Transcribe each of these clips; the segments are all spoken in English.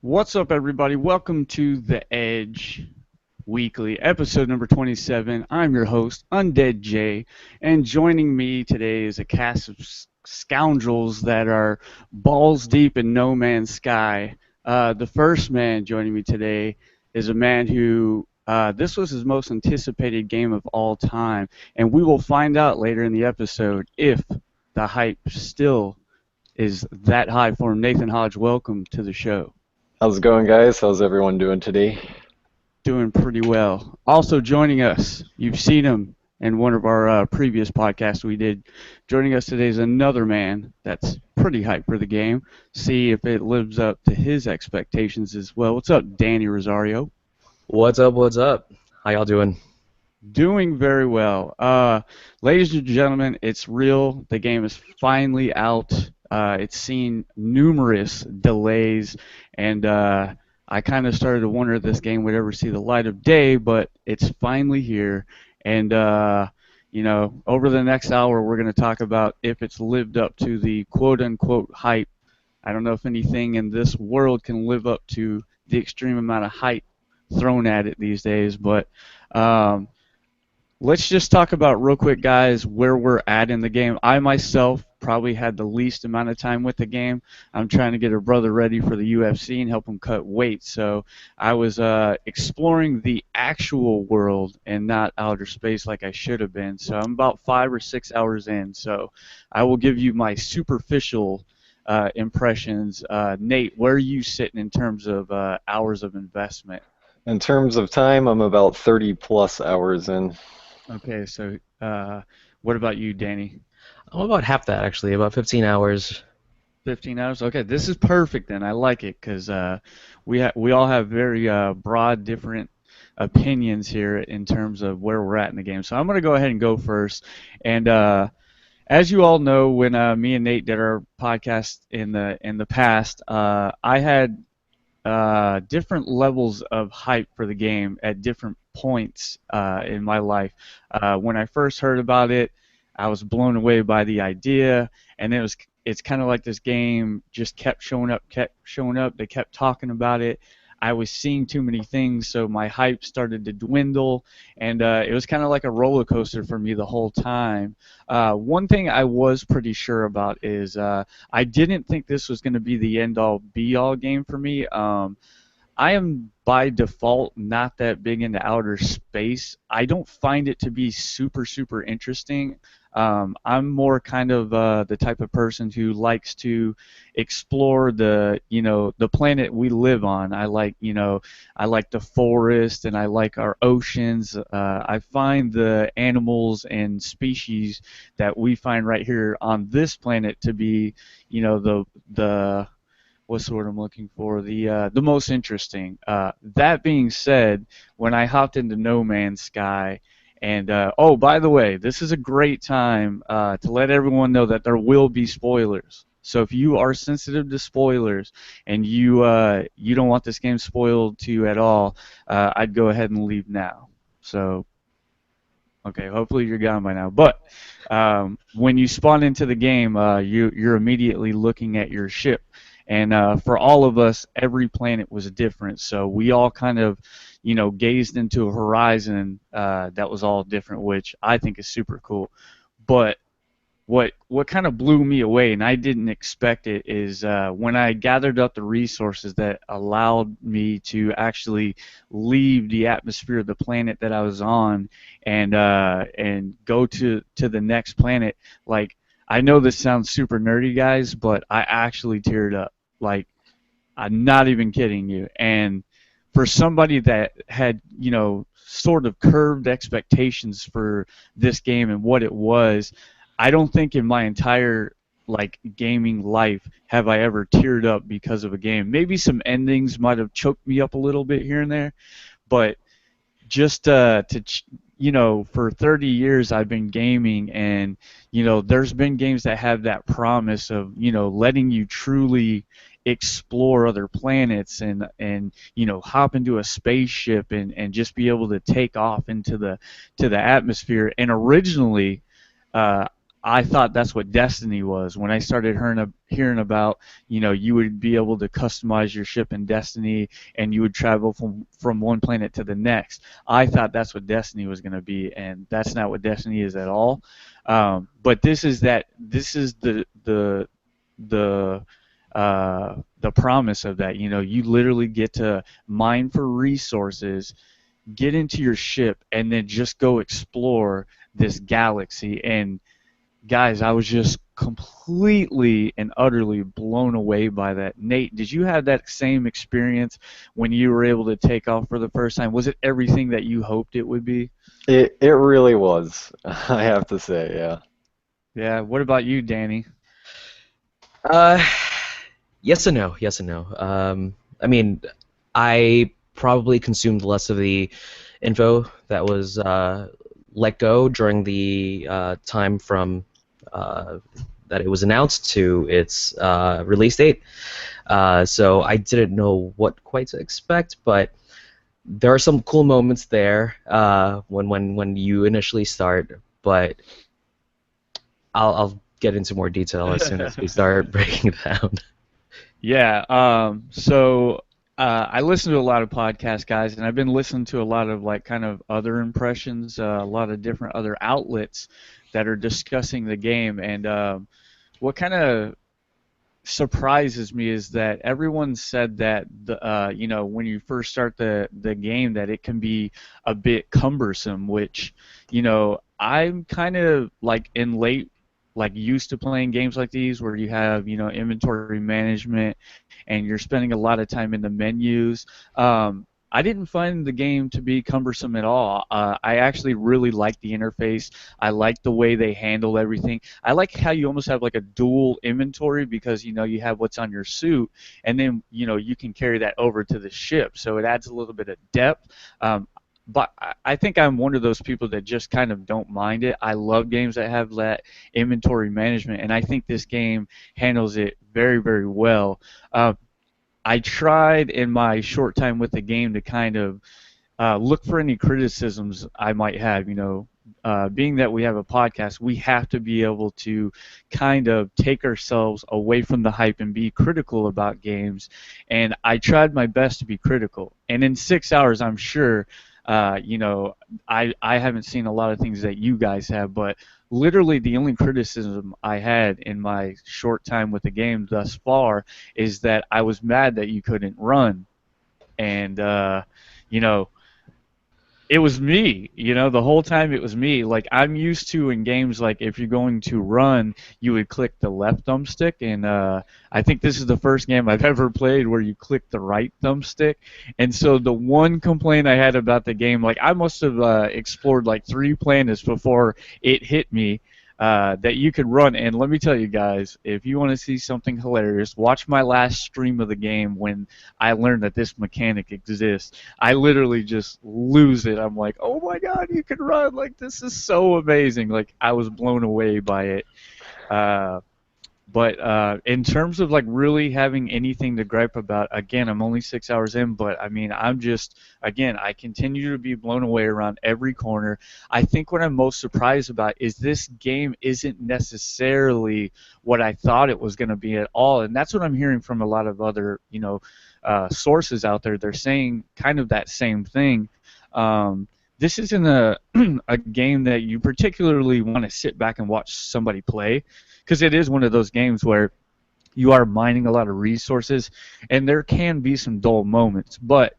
What's up, everybody? Welcome to The Edge Weekly, episode number 27. I'm your host, Undead Jay, and joining me today is a cast of scoundrels that are balls deep in no man's sky. The first man joining me today is a man who this was his most anticipated game of all time, and we will find out later in the episode if the hype still is that high for him. Nathan Hodge, welcome to the show. How's it going, guys? How's everyone doing today? Doing pretty well. Also joining us, you've seen him in one of our previous podcasts we did. Joining us today is another man that's pretty hyped for the game. See if it lives up to his expectations as well. What's up, Danny Rosario? What's up? What's up? How y'all doing? Doing very well. Ladies and gentlemen, it's real. The game is finally out. It's seen numerous delays, and I kind of started to wonder if this game would ever see the light of day, but it's finally here. And, over the next hour, we're going to talk about if it's lived up to the quote-unquote hype. I don't know if anything in this world can live up to the extreme amount of hype thrown at it these days, but let's just talk about real quick, guys, where we're at in the game. I myself probably had the least amount of time with the game. I'm trying to get a brother ready for the UFC and help him cut weight. So I was exploring the actual world and not outer space like I should have been. So I'm about 5 or 6 hours in. So I will give you my superficial impressions. Nate, where are you sitting in terms of hours of investment? In terms of time, I'm about 30 plus hours in. Okay, so what about you, Danny? I'm about half that actually, about 15 hours. 15 hours? Okay, this is perfect then. I like it because we all have very broad, different opinions here in terms of where we're at in the game. So I'm going to go ahead and go first. And as you all know, when me and Nate did our podcast in the past, I had different levels of hype for the game at different points in my life. When I first heard about it, I was blown away by the idea, and it's kind of like this game just kept showing up, kept showing up. They kept talking about it. I was seeing too many things, so my hype started to dwindle, and it was kind of like a roller coaster for me the whole time. One thing I was pretty sure about is I didn't think this was going to be the end-all, be-all game for me. I am by default not that big into outer space. I don't find it to be super, super interesting. I'm more kind of the type of person who likes to explore the planet we live on. I like the forest and I like our oceans. I find the animals and species that we find right here on this planet to be, the what's the word I'm looking for? The most interesting. That being said, when I hopped into No Man's Sky, and oh, by the way, this is a great time to let everyone know that there will be spoilers. So if you are sensitive to spoilers and you don't want this game spoiled to you at all, I'd go ahead and leave now. So okay, hopefully you're gone by now. But when you spawn into the game, you're immediately looking at your ship. And for all of us, every planet was different. So we all kind of, gazed into a horizon that was all different, which I think is super cool. But what kind of blew me away, and I didn't expect it, is when I gathered up the resources that allowed me to actually leave the atmosphere of the planet that I was on and go to the next planet. Like, I know this sounds super nerdy, guys, but I actually teared up. Like, I'm not even kidding you. And for somebody that had, sort of curved expectations for this game and what it was, I don't think in my entire gaming life have I ever teared up because of a game. Maybe some endings might have choked me up a little bit here and there, but just for 30 years I've been gaming, and there's been games that have that promise of letting you truly explore other planets and hop into a spaceship and just be able to take off into the atmosphere. And originally I thought that's what Destiny was. When I started hearing about, you would be able to customize your ship in Destiny and you would travel from one planet to the next. I thought that's what Destiny was going to be, and that's not what Destiny is at all. But this is that. This is the the promise of that. You literally get to mine for resources, get into your ship, and then just go explore this galaxy. And guys, I was just completely and utterly blown away by that. Nate, did you have that same experience when you were able to take off for the first time? Was it everything that you hoped it would be? It really was, I have to say, yeah. Yeah. What about you, Danny? Uh, yes and no. Yes and no. I mean, I probably consumed less of the info that was let go during the time from uh, that it was announced to its release date. So I didn't know what quite to expect, but there are some cool moments there when you initially start. But I'll get into more detail as soon as we start breaking it down. Yeah. I listen to a lot of podcasts, guys, and I've been listening to a lot of like kind of other impressions, a lot of different other outlets that are discussing the game. And what kind of surprises me is that everyone said that when you first start the game that it can be a bit cumbersome, which I'm kind of like in late like used to playing games like these where you have inventory management and you're spending a lot of time in the menus. I didn't find the game to be cumbersome at all. I actually really like the interface. I like the way they handle everything. I like how you almost have like a dual inventory because you have what's on your suit, and then you can carry that over to the ship, so it adds a little bit of depth. But I think I'm one of those people that just kind of don't mind it. I love games that have that inventory management, and I think this game handles it very, very well. Uh, I tried in my short time with the game to kind of look for any criticisms I might have. Being that we have a podcast, we have to be able to kind of take ourselves away from the hype and be critical about games. And I tried my best to be critical. And in 6 hours, I'm sure, uh, you know, I haven't seen a lot of things that you guys have, but literally the only criticism I had in my short time with the game thus far is that I was mad that you couldn't run. And, you know, it was me, the whole time it was me. Like I'm used to in games, like if you're going to run, you would click the left thumbstick, and I think this is the first game I've ever played where you click the right thumbstick. And so the one complaint I had about the game, like I must have explored like 3 planets before it hit me that you could run. And let me tell you guys, if you want to see something hilarious, watch my last stream of the game when I learned that this mechanic exists. I literally just lose it. I'm like, oh my god, you can run! Like this is so amazing. Like I was blown away by it. Uh, but in terms of like really having anything to gripe about, again, I'm only 6 hours in, but I mean, again, I continue to be blown away around every corner. I think what I'm most surprised about is this game isn't necessarily what I thought it was going to be at all, and that's what I'm hearing from a lot of other, sources out there. They're saying kind of that same thing. This isn't a game that you particularly want to sit back and watch somebody play because it is one of those games where you are mining a lot of resources and there can be some dull moments. But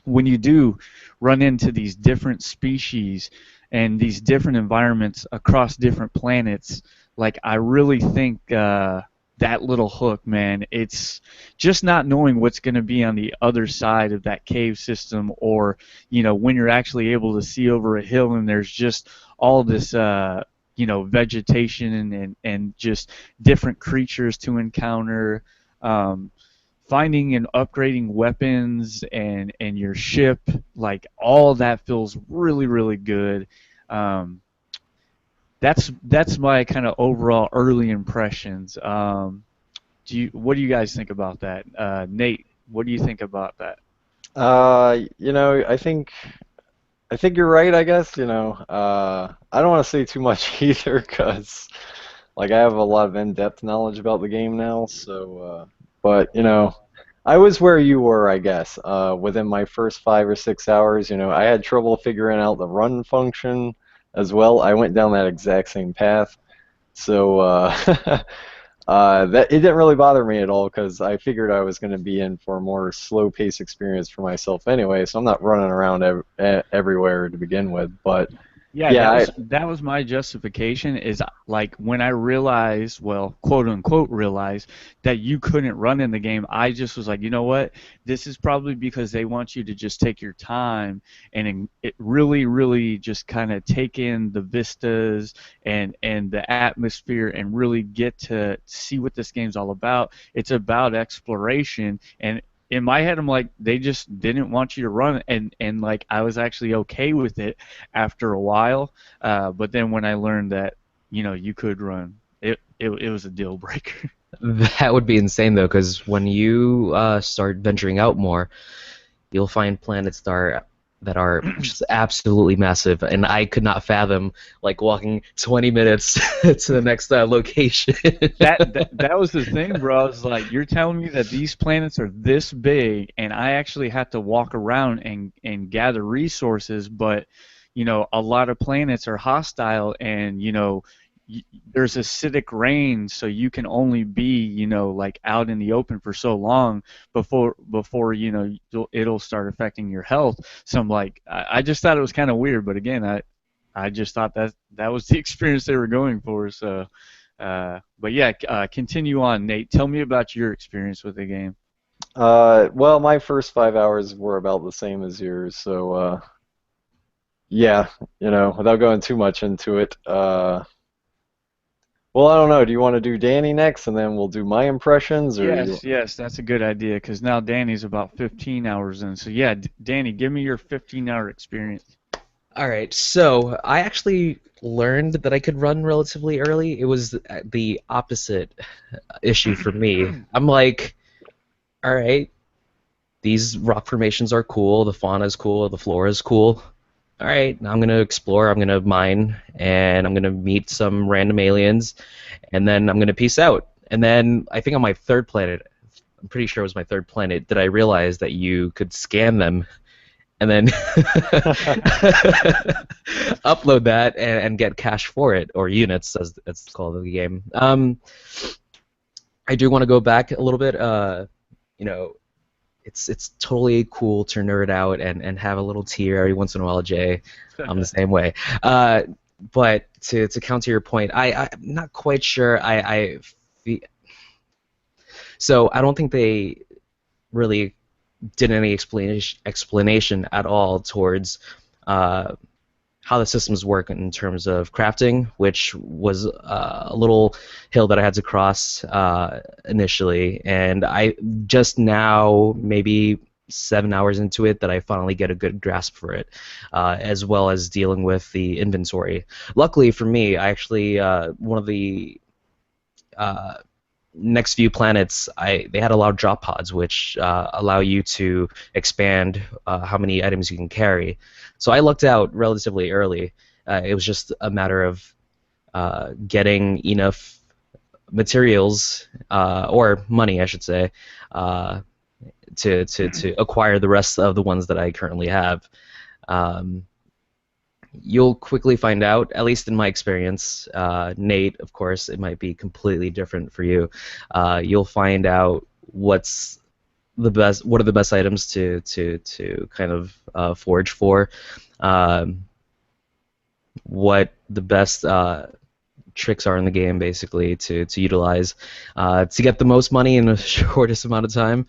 when you do run into these different species and these different environments across different planets, like I really think that little hook, man, it's just not knowing what's going to be on the other side of that cave system, or when you're actually able to see over a hill and there's just all this vegetation and just different creatures to encounter. Um, Finding and upgrading weapons and your ship, like all that feels really, really good. Um, that's my kind of overall early impressions. What do you guys think about that? Nate, what do you think about that? I think I think you're right, I guess, I don't want to say too much either, because like I have a lot of in-depth knowledge about the game now, so but I was where you were, I guess. Within my first 5 or 6 hours, I had trouble figuring out the run function as well. I went down that exact same path. So that it didn't really bother me at all because I figured I was going to be in for a more slow pace experience for myself anyway, so I'm not running around everywhere to begin with. But Yeah, yeah, that was my justification is like when I realized, well, quote unquote realized that you couldn't run in the game, I just was like, you know what? This is probably because they want you to just take your time and it really, really just kind of take in the vistas and the atmosphere and really get to see what this game's all about. It's about exploration and in my head, I'm like, they just didn't want you to run, and like I was actually okay with it after a while. But then when I learned that, you could run, it was a deal breaker. That would be insane though, because when you start venturing out more, you'll find planets that are just absolutely massive, and I could not fathom like walking 20 minutes to the next location. That was the thing, bro. I was like, you're telling me that these planets are this big, and I actually have to walk around and gather resources, but a lot of planets are hostile, and y- there's acidic rain, so you can only be like out in the open for so long before it'll start affecting your health. So I'm like, I just thought it was kind of weird, but again, I just thought that was the experience they were going for. So. But yeah, continue on, Nate. Tell me about your experience with the game. well, my first 5 hours were about the same as yours, so yeah, without going too much into it. Well, I don't know. Do you want to do Danny next, and then we'll do my impressions, or you? Yes, yes, that's a good idea because now Danny's about 15 hours in. So yeah, Danny, give me your 15-hour experience. All right, so I actually learned that I could run relatively early. It was the opposite issue for me. I'm like, all right, these rock formations are cool, the fauna is cool, the flora is cool. All right, now I'm gonna explore, I'm gonna mine, and I'm gonna meet some random aliens, and then I'm gonna peace out. And then I think on my third planet, I'm pretty sure it was my third planet, did I realize that you could scan them and then upload that and get cash for it, or units as it's called in the game. I do want to go back a little bit. You know, it's totally cool to nerd out and have a little tear every once in a while, Jay. I'm the same way. But to counter your point, I'm not quite sure. So I don't think they really did any explanation at all towards how the systems work in terms of crafting, which was a little hill that I had to cross initially, and I just now, maybe 7 hours into it, that I finally get a good grasp for it, as well as dealing with the inventory. Luckily for me, I actually one of the uh, next few planets, they had a lot of drop pods, which allow you to expand how many items you can carry. So I lucked out relatively early. It was just a matter of getting enough materials or money, I should say, to acquire the rest of the ones that I currently have. Um, you'll quickly find out, at least in my experience. Nate, of course, it might be completely different for you. You'll find out what are the best items to kind of forge for, um, what the best tricks are in the game, basically, to utilize to get the most money in the shortest amount of time.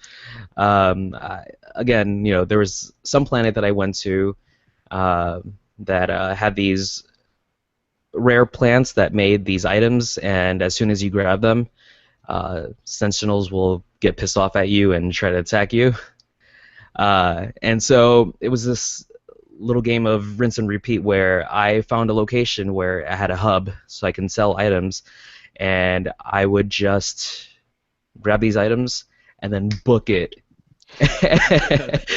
Again, there was some planet that I went to that had these rare plants that made these items, and as soon as you grab them, Sentinels will get pissed off at you and try to attack you. And so it was this little game of rinse and repeat where I found a location where I had a hub so I can sell items, and I would just grab these items and then book it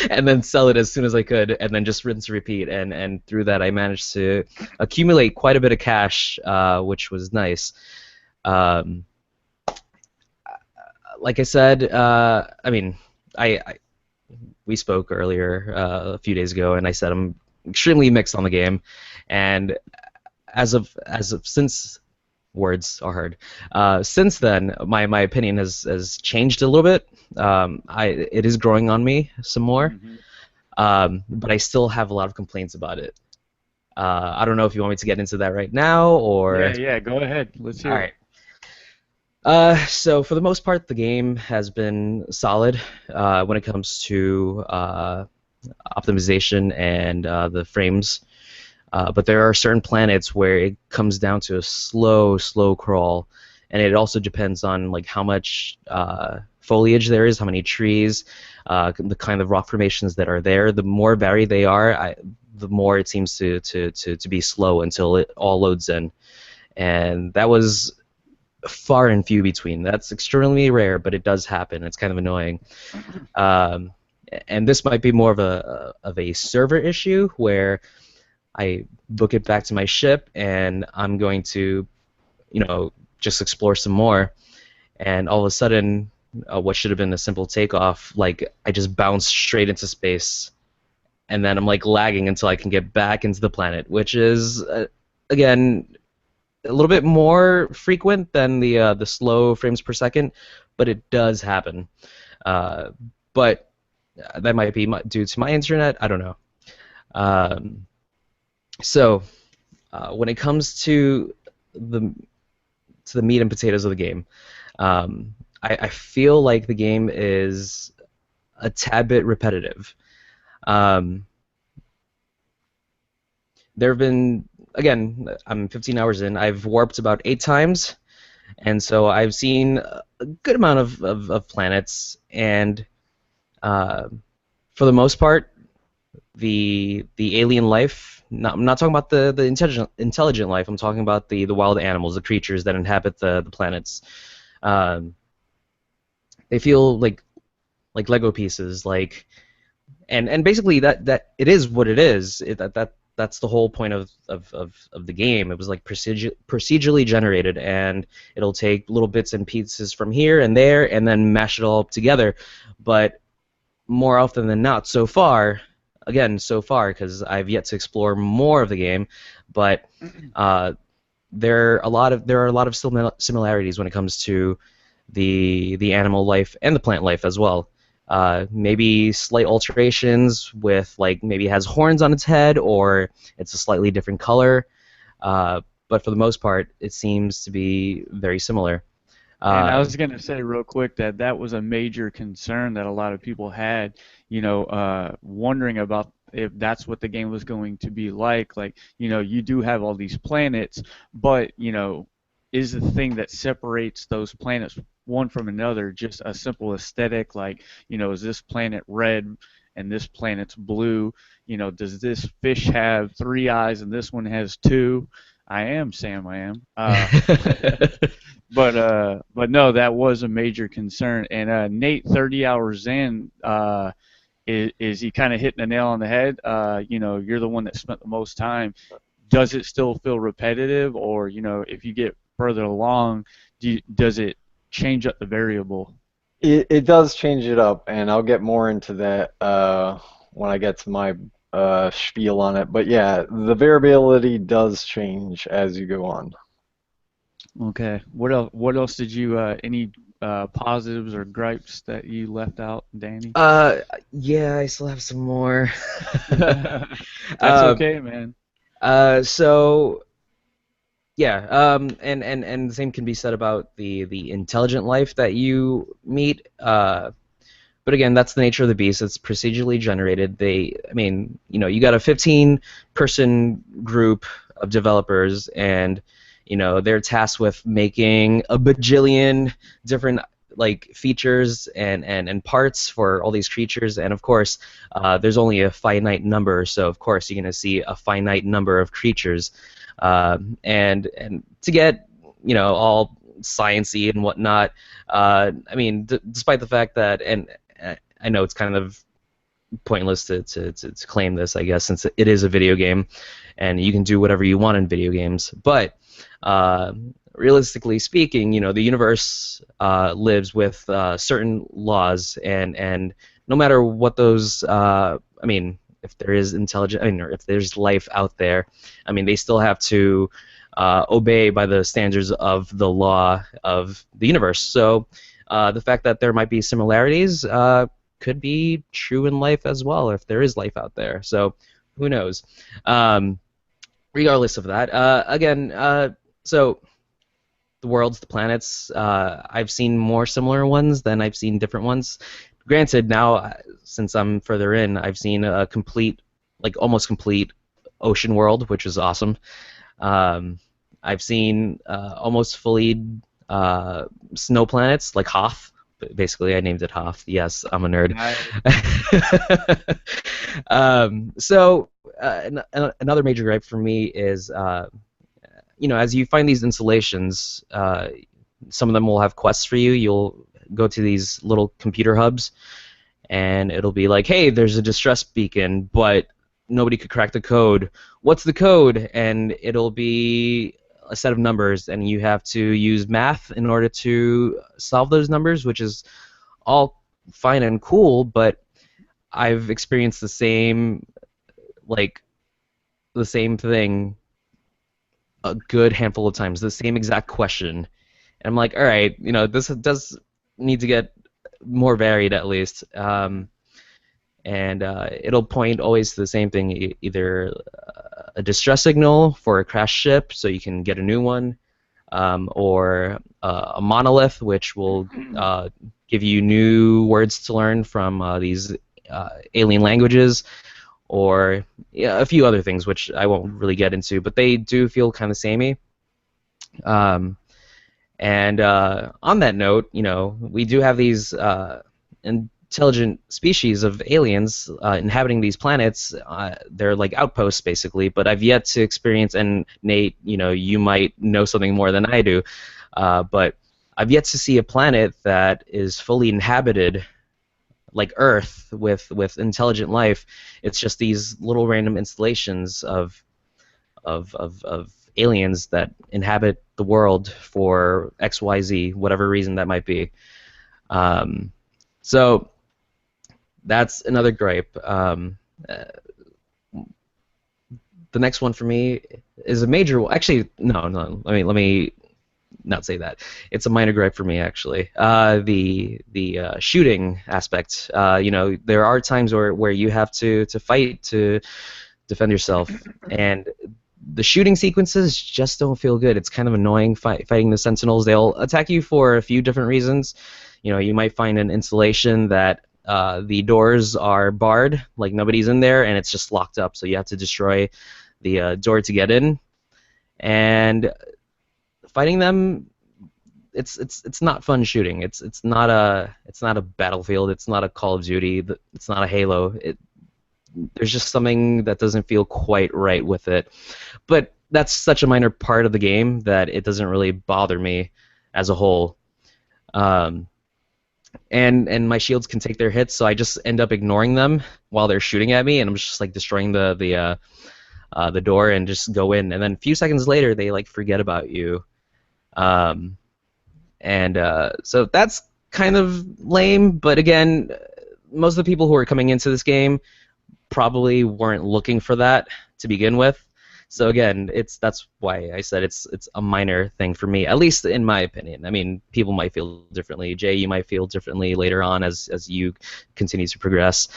and then sell it as soon as I could, and then just rinse and repeat. And through that, I managed to accumulate quite a bit of cash, which was nice. Um, like I said, I mean, I we spoke earlier a few days ago, and I said I'm extremely mixed on the game, and as of since words are hard. Since then, my opinion has changed a little bit. It is growing on me some more, Hmm. but I still have a lot of complaints about it. I don't know if you want me to get into that right now or. Yeah, yeah. Go ahead. Let's All hear it. right. So for the most part, the game has been solid when it comes to optimization and the frames. But there are certain planets where it comes down to a slow crawl, and it also depends on like how much foliage there is, how many trees, the kind of rock formations that are there. The more varied they are, the more it seems to be slow until it all loads in. And that was far and few between. That's extremely rare, but it does happen. It's kind of annoying. Um, and this might be more of a server issue where I book it back to my ship, and I'm going to, just explore some more. And all of a sudden, what should have been a simple takeoff, like I just bounce straight into space, and then I'm like lagging until I can get back into the planet, which is again a little bit more frequent than the slow frames per second, but it does happen. Uh, but that might be due to my internet. I don't know. Um, so when it comes the to the meat and potatoes of the game, I feel like the game is a tad bit repetitive. Um, there have been, again, I'm 15 hours in. I've warped about 8 times, and so I've seen a good amount of planets, and uh, for the most part, the alien life. I'm not talking about the intelligent life. I'm talking about the wild animals, the creatures that inhabit the planets. Um, they feel like Lego pieces, and basically that it is what it is. That's the whole point of the game. It was like procedurally generated, and it'll take little bits and pieces from here and there, and then mash it all up together. But more often than not, so far, because I've yet to explore more of the game, but uh, there are a lot of similarities when it comes to the animal life and the plant life as well. Maybe slight alterations with like maybe it has horns on its head or it's a slightly different color. But for the most part, it seems to be very similar. And I Uh, was going to say real quick that that was a major concern that a lot of people had, wondering about if that's what the game was going to be like. Like, you do have all these planets, but, is the thing that separates those planets one from another just a simple aesthetic? Like, is this planet red and this planet's blue? Does this fish have three eyes and this one has two? I am Sam. I am. But no, that was a major concern. And Nate, 30 hours in, is he kind of hitting the nail on the head? You're the one that spent the most time. Does it still feel repetitive, or if you get further along, does it change up the variable? It does change it up, and I'll get more into that when I get to my spiel on it. But yeah, the variability does change as you go on. Okay. What else? What else did you? Any positives or gripes that you left out, Danny? uh, yeah, I still have some more. That's um, okay, man. so yeah, and the same can be said about the intelligent life that you meet. But again, that's the nature of the beast. It's procedurally generated. I mean, you got a 15-person group of developers, and they're tasked with making a bajillion different like features and parts for all these creatures. And of course, there's only a finite number, so of course you're gonna see a finite number of creatures. And to get all sciency and whatnot. I mean, despite the fact that, and I know it's kind of pointless to claim this, I guess, since it is a video game, and you can do whatever you want in video games. But realistically speaking, the universe lives with certain laws, and no matter what those, I mean, if there is intelligent, or if there's life out there, I mean, they still have to obey by the standards of the law of the universe. So the fact that there might be similarities could be true in life as well, if there is life out there. So who knows? Regardless of that, again, so the worlds, the planets, I've seen more similar ones than I've seen different ones. Granted, now since I'm further in, I've seen a complete, like almost complete ocean world, which is awesome. I've seen almost fully snow planets, like Hoth. Basically, I named it Hoth. Yes, I'm a nerd. Another major gripe for me is, as you find these installations, some of them will have quests for you. You'll go to these little computer hubs, and it'll be like, hey, there's a distress beacon, but nobody could crack the code. What's the code? And it'll be a set of numbers, and you have to use math in order to solve those numbers, which is all fine and cool, but I've experienced the same thing a good handful of times, the same exact question. And I'm like, all right, this does need to get more varied at least. And it'll point always to the same thing, either a distress signal for a crashed ship so you can get a new one, or a monolith, which will give you new words to learn from these alien languages, or a few other things which I won't really get into, but they do feel kind of samey. And on that note, we do have these intelligent species of aliens inhabiting these planets. They're like outposts, basically, but I've yet to experience, and Nate, you might know something more than I do, but I've yet to see a planet that is fully inhabited like Earth with intelligent life. It's just these little random installations of aliens that inhabit the world for XYZ, whatever reason that might be. So that's another gripe. The next one for me is a major. Actually, no. Let me not say that. It's a minor gripe for me, actually. The shooting aspect. There are times where you have to fight to defend yourself, and the shooting sequences just don't feel good. It's kind of annoying fighting the Sentinels. They'll attack you for a few different reasons. You might find an installation that the doors are barred, like nobody's in there, and it's just locked up, so you have to destroy the door to get in. And fighting them, it's not fun shooting. It's not a Battlefield. It's not a Call of Duty. It's not a Halo. There's just something that doesn't feel quite right with it. But that's such a minor part of the game that it doesn't really bother me as a whole. And my shields can take their hits, so I just end up ignoring them while they're shooting at me, and I'm just like destroying the door and just go in. And then a few seconds later, they like forget about you. So that's kind of lame. But again, most of the people who are coming into this game probably weren't looking for that to begin with. So again, that's why I said it's a minor thing for me, at least in my opinion. I mean, people might feel differently. Jay, you might feel differently later on as you continue to progress.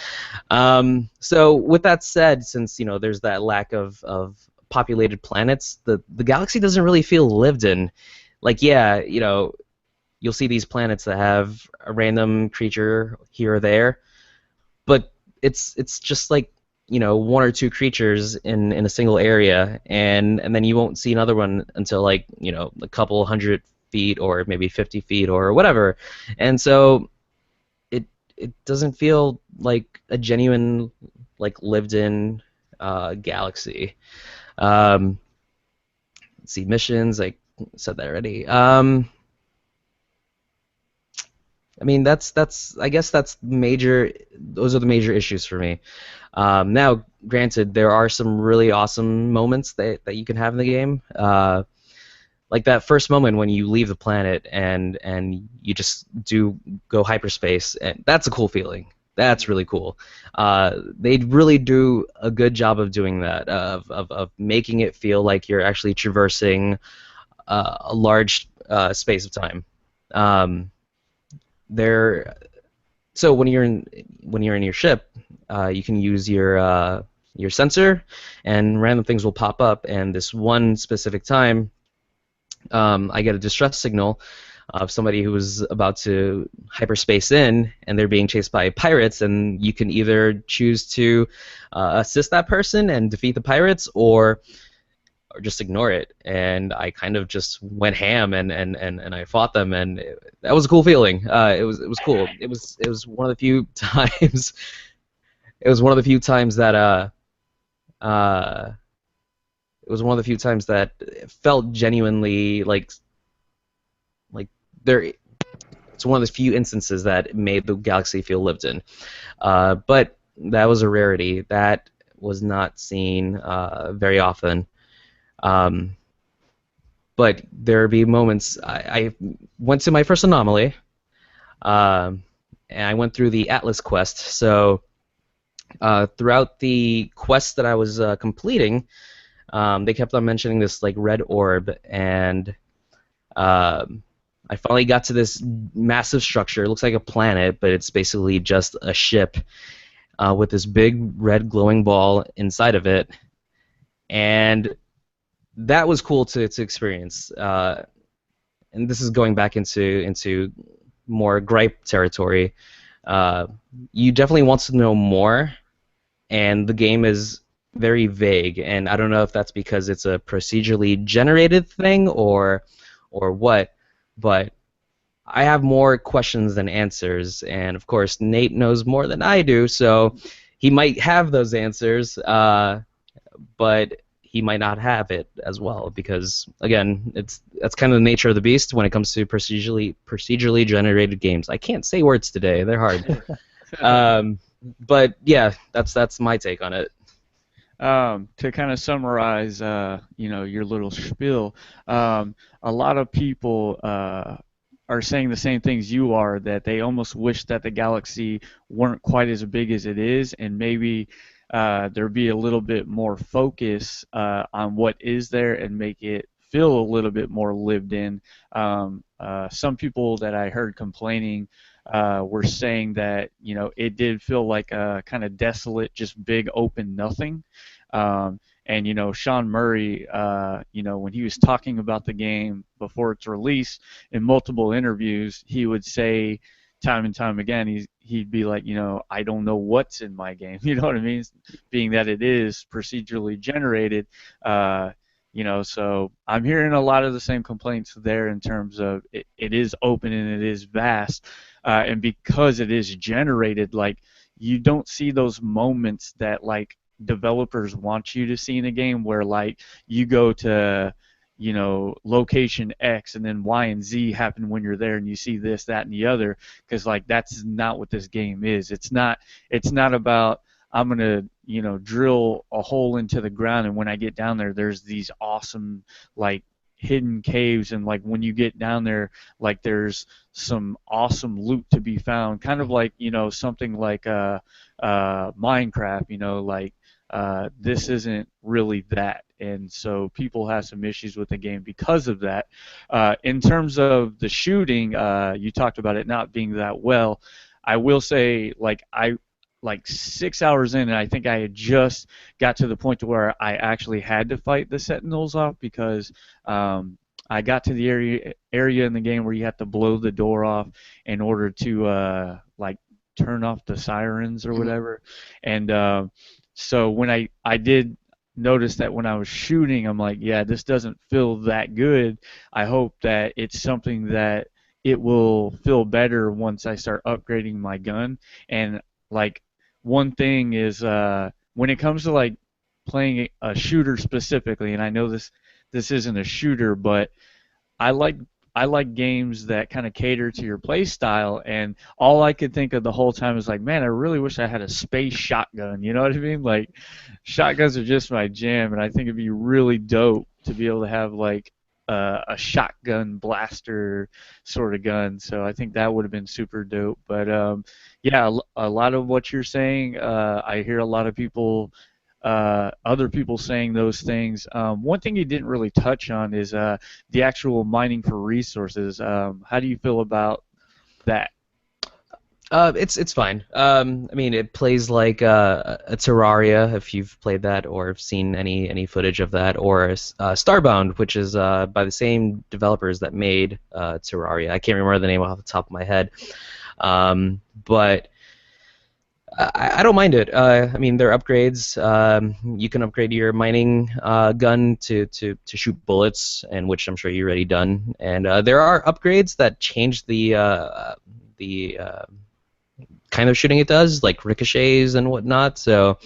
So with that said, since there's that lack of populated planets, the galaxy doesn't really feel lived in. Like, yeah, you'll see these planets that have a random creature here or there, but it's just like one or two creatures in a single area, and then you won't see another one until like a couple 100 feet or maybe 50 feet or whatever, and so it doesn't feel like a genuine like lived in galaxy. Let's see, missions, I said that already. I mean, that's I guess that's major. Those are the major issues for me. Now, granted, there are some really awesome moments that you can have in the game. Like that first moment when you leave the planet and you just do go hyperspace, and that's a cool feeling. That's really cool. They really do a good job of doing that, of making it feel like you're actually traversing a large space of time. Um, there, so when you're in your ship, you can use your sensor, and random things will pop up. And this one specific time, I get a distress signal of somebody who was about to hyperspace in, and they're being chased by pirates. And you can either choose to assist that person and defeat the pirates, or just ignore it. And I kind of just went ham and I fought them, and that was a cool feeling. It was cool. It was one of the few times. It was one of the few times that uh it was one of the few times that it felt genuinely like there. It's one of the few instances that made the galaxy feel lived in. But that was a rarity. That was not seen very often. Um, but there be moments. I went to my first anomaly, um, and I went through the Atlas quest. So throughout the quest that I was completing, they kept on mentioning this like red orb, and I finally got to this massive structure. It looks like a planet, but it's basically just a ship with this big red glowing ball inside of it, and that was cool to experience. And this is going back into more gripe territory. Uh, you definitely want to know more, and the game is very vague. And I don't know if that's because it's a procedurally generated thing or what, but I have more questions than answers. And of course, Nate knows more than I do, so he might have those answers. But he might not have it as well because again, that's kind of the nature of the beast when it comes to procedurally generated games. I can't say words today; they're hard. But yeah, that's my take on it. To kind of summarize, your little spiel, a lot of people are saying the same things you are, that they almost wish that the galaxy weren't quite as big as it is, and maybe there be a little bit more focus on what is there and make it feel a little bit more lived in. Some people that I heard complaining were saying that it did feel like a kind of desolate, just big open nothing. And Sean Murray, when he was talking about the game before its release in multiple interviews, he would say time and time again, he'd be like, I don't know what's in my game. You know what I mean? Being that it is procedurally generated, so I'm hearing a lot of the same complaints there in terms of it is open and it is vast, and because it is generated, like you don't see those moments that like developers want you to see in a game where like you go to location X and then Y and Z happen when you're there and you see this, that, and the other, because like that's not what this game is. It's not about I'm gonna drill a hole into the ground and when I get down there there's these awesome like hidden caves, and like when you get down there like there's some awesome loot to be found, kind of like something like Minecraft, like this isn't really that, and so people have some issues with the game because of that. In terms of the shooting, you talked about it not being that well. I will say, like 6 hours in, and I think I had just got to the point to where I actually had to fight the Sentinels off because I got to the area in the game where you have to blow the door off in order to like turn off the sirens or whatever, and so when I did notice that when I was shooting, I'm like, yeah, this doesn't feel that good. I hope that it's something that it will feel better once I start upgrading my gun. And like one thing is when it comes to like playing a shooter specifically, and I know this isn't a shooter, but I like I like games that kind of cater to your play style, and all I could think of the whole time was like, man, I really wish I had a space shotgun. You know what I mean? Like, shotguns are just my jam, and I think it'd be really dope to be able to have like a shotgun blaster sort of gun. So I think that would have been super dope. But yeah, a lot of what you're saying, I hear a lot of people, other people saying those things. One thing you didn't really touch on is the actual mining for resources. How do you feel about that? It's fine. I mean, it plays like a Terraria if you've played that or have seen any footage of that, or Starbound, which is by the same developers that made Terraria. I can't remember the name off the top of my head, but I don't mind it. I mean, there are upgrades. You can upgrade your mining gun to shoot bullets, and which I'm sure you've already done. And there are upgrades that change the kind of shooting it does, like ricochets and whatnot. So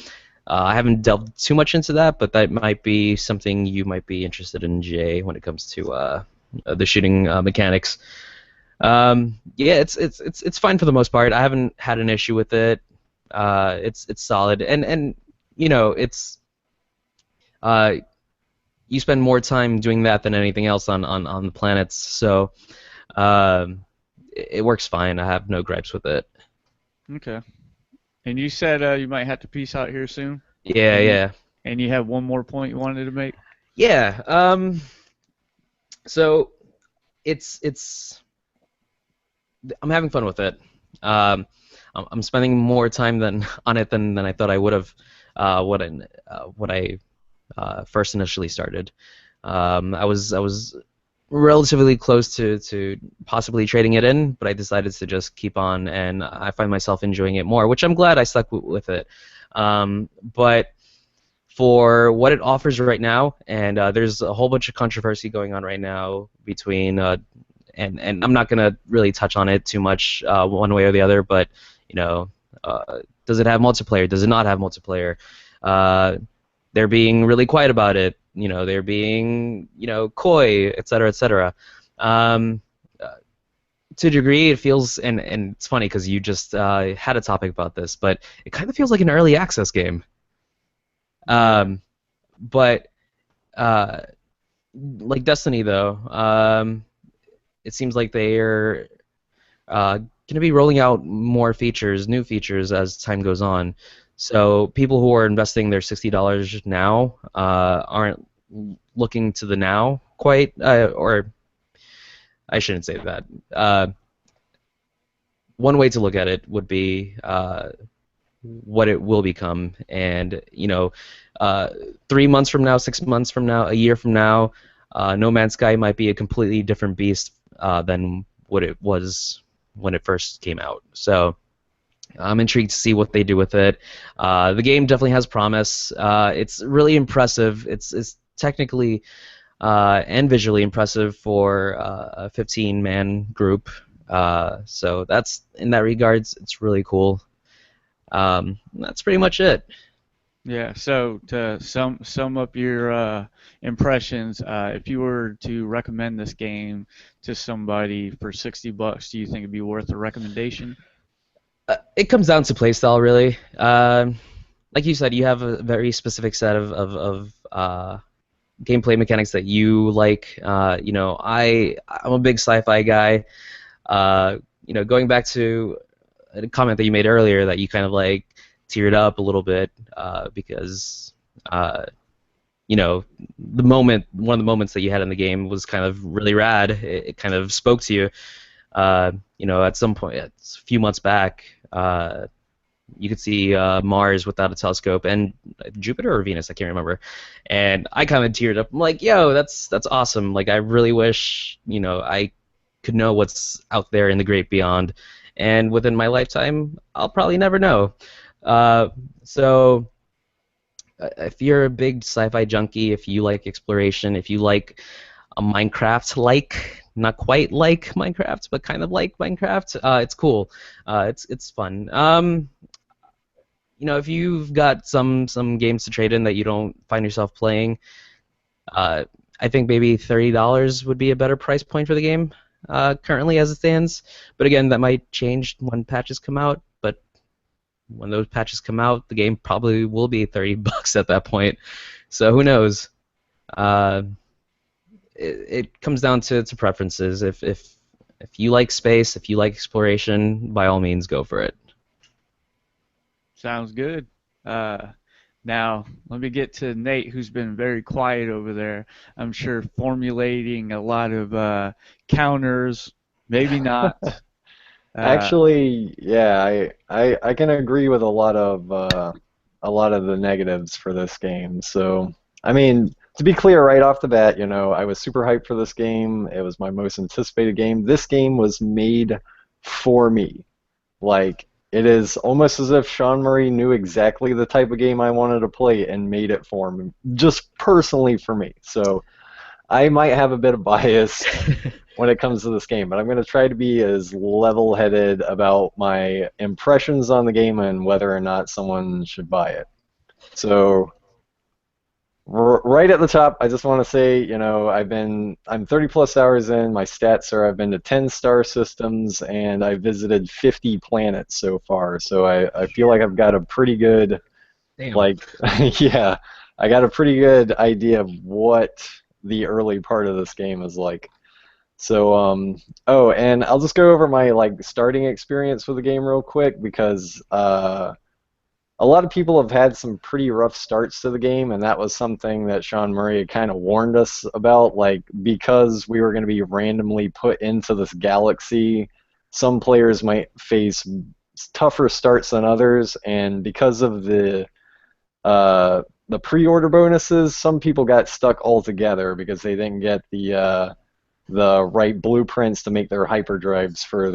I haven't delved too much into that, but that might be something you might be interested in, Jay, when it comes to the shooting mechanics. Yeah, it's fine for the most part. I haven't had an issue with it. It's solid, and you know you spend more time doing that than anything else on the planets, so it works fine. I have no gripes with it. Okay. And you said you might have to peace out here soon, Yeah, and you yeah, and you have one more point you wanted to make. yeah. So it's I'm having fun with it. I'm spending more time on it than I thought I would have when I first initially started. I was relatively close to possibly trading it in, but I decided to just keep on, and I find myself enjoying it more, which I'm glad I stuck with it. But for what it offers right now, and there's a whole bunch of controversy going on right now between, and I'm not gonna really touch on it too much one way or the other, but you know, does it have multiplayer? Does it not have multiplayer? They're being really quiet about it. You know, they're being, coy, et cetera, et cetera. To a degree, it feels, and it's funny because you just had a topic about this, but it kind of feels like an early access game. Yeah. But like Destiny, though, it seems like they're going to be rolling out more features, new features as time goes on. So people who are investing their $60 now aren't looking to the now quite, or I shouldn't say that. One way to look at it would be what it will become, and 3 months from now, 6 months from now, a year from now, No Man's Sky might be a completely different beast than what it was when it first came out. So I'm intrigued to see what they do with it. The game definitely has promise. It's really impressive. It's technically and visually impressive for a 15-man group. So that's, in that regards, it's really cool. That's pretty much it. Yeah. So to sum up your impressions, if you were to recommend this game to somebody for $60, do you think it'd be worth a recommendation? It comes down to playstyle, really. Like you said, you have a very specific set of gameplay mechanics that you like. I'm a big sci-fi guy. Going back to a comment that you made earlier, that you kind of like teared up a little bit because one of the moments that you had in the game was kind of really rad. It kind of spoke to you. At some point, a few months back, you could see Mars without a telescope, and Jupiter or Venus, I can't remember. And I kind of teared up. I'm like, yo, that's awesome. Like, I really wish, I could know what's out there in the great beyond. And within my lifetime, I'll probably never know. So if you're a big sci-fi junkie, if you like exploration, if you like a Minecraft-like, not quite like Minecraft, but kind of like Minecraft, it's cool. It's fun. If you've got some games to trade in that you don't find yourself playing, I think maybe $30 would be a better price point for the game. currently as it stands. But again, that might change when patches come out. But when those patches come out, the game probably will be $30 at that point. So who knows? Uh, it comes down to preferences. If you like space, if you like exploration, by all means, go for it. Sounds good. Uh, Now, let me get to Nate, who's been very quiet over there. I'm sure formulating a lot of counters, maybe not. Uh, Actually, yeah, I can agree with a lot of the negatives for this game. So, I mean, to be clear right off the bat, I was super hyped for this game. It was my most anticipated game. This game was made for me. Like, it is almost as if Sean Murray knew exactly the type of game I wanted to play and made it for me, just personally for me. So, I might have a bit of bias when it comes to this game, but I'm going to try to be as level-headed about my impressions on the game and whether or not someone should buy it. So, right at the top, I just want to say, I'm 30 plus hours in. My stats are I've been to 10 star systems and I visited 50 planets so far. So I feel like I've got a pretty good, Damn. like, yeah, I got a pretty good idea of what the early part of this game is like. So, oh, and I'll just go over my like starting experience with the game real quick because a lot of people have had some pretty rough starts to the game, and that was something that Sean Murray had kind of warned us about, like because we were going to be randomly put into this galaxy, some players might face tougher starts than others, and because of the pre-order bonuses, some people got stuck altogether because they didn't get the right blueprints to make their hyperdrives for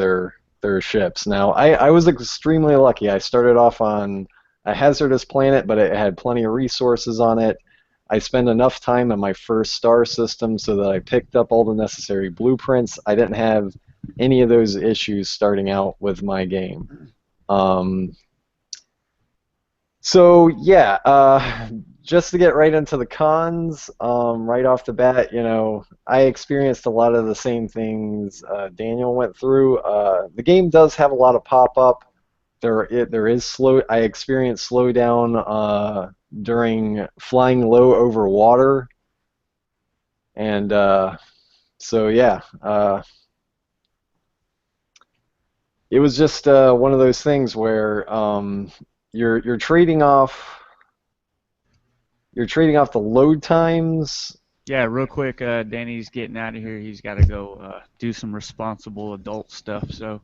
their ships. Now, I was extremely lucky. I started off on a hazardous planet, but it had plenty of resources on it. I spent enough time in my first star system so that I picked up all the necessary blueprints. I didn't have any of those issues starting out with my game. So yeah, just to get right into the cons, right off the bat, I experienced a lot of the same things Daniel went through. The game does have a lot of pop-up. There is slow. I experienced slowdown during flying low over water, and so yeah, it was just one of those things where you're trading off. You're trading off the load times. yeah, real quick, Danny's getting out of here. He's got to go do some responsible adult stuff. So,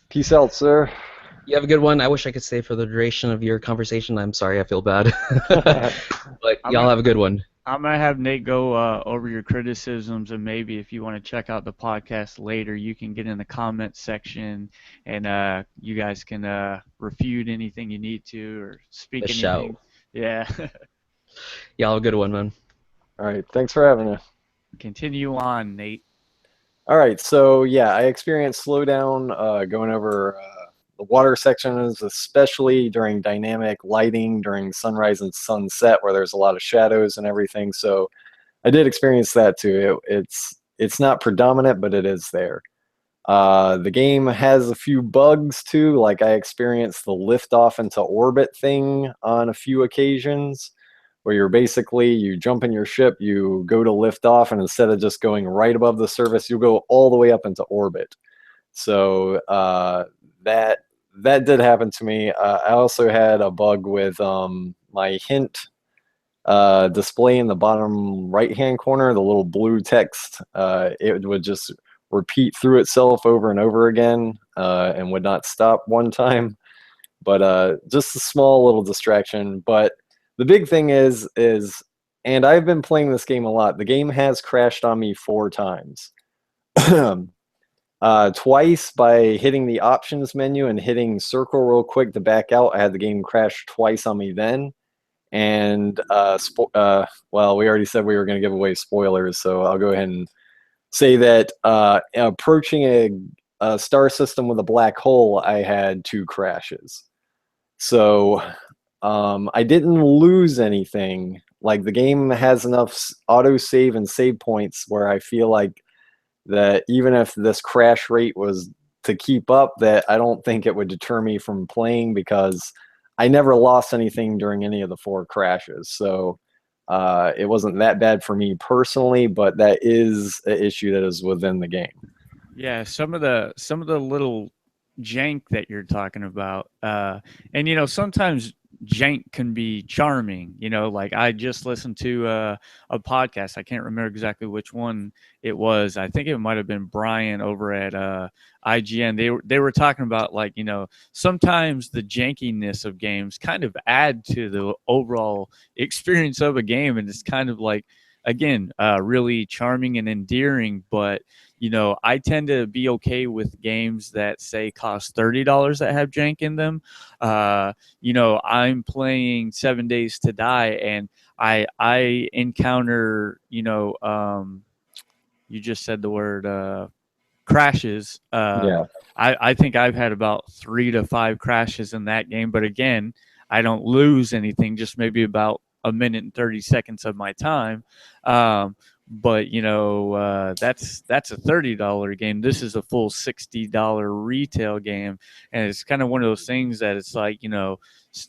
Peace out, sir. You have a good one. I wish I could stay for the duration of your conversation. I'm sorry, I feel bad. But I'm y'all gonna, have a good one. I'm gonna have Nate go over your criticisms, and maybe if you want to check out the podcast later, you can get in the comments section, and you guys can refute anything you need to or speak A shout. anything. Yeah. Y'all have a good one, man. All right, thanks for having me. Continue on, Nate. All right, so yeah, I experienced slowdown going over the water sections, especially during dynamic lighting during sunrise and sunset, where there's a lot of shadows and everything. So I did experience that too. It's not predominant, but it is there. The game has a few bugs too, like I experienced the lift off into orbit thing on a few occasions, where you jump in your ship, you go to lift off, and instead of just going right above the surface, you go all the way up into orbit. So that did happen to me. I also had a bug with my hint display in the bottom right-hand corner, the little blue text. It would just repeat through itself over and over again and would not stop one time. But just a small little distraction. But the big thing is, and I've been playing this game a lot, the game has crashed on me 4 times. Twice by hitting the options menu and hitting circle real quick to back out. I had the game crash twice on me then. And, well, we already said we were going to give away spoilers, so I'll go ahead and say that approaching a star system with a black hole, I had 2 crashes. So I didn't lose anything. Like, the game has enough autosave and save points where I feel like that even if this crash rate was to keep up, that I don't think it would deter me from playing, because I never lost anything during any of the 4 crashes. So it wasn't that bad for me personally, but that is an issue that is within the game. Yeah, some of the little jank that you're talking about, and sometimes jank can be charming. Like I just listened to a podcast. I can't remember exactly which one it was. I think it might have been Brian over at IGN. They were talking about, like, sometimes the jankiness of games kind of add to the overall experience of a game, and it's kind of like, again, really charming and endearing, but I tend to be okay with games that say cost $30 that have jank in them. I'm playing 7 Days to Die, and I encounter, you just said the word crashes. Yeah. I think I've had about 3 to 5 crashes in that game, but again, I don't lose anything, just maybe about a minute and 30 seconds of my time. But that's a $30 game. This is a full $60 retail game, and it's kind of one of those things that it's like,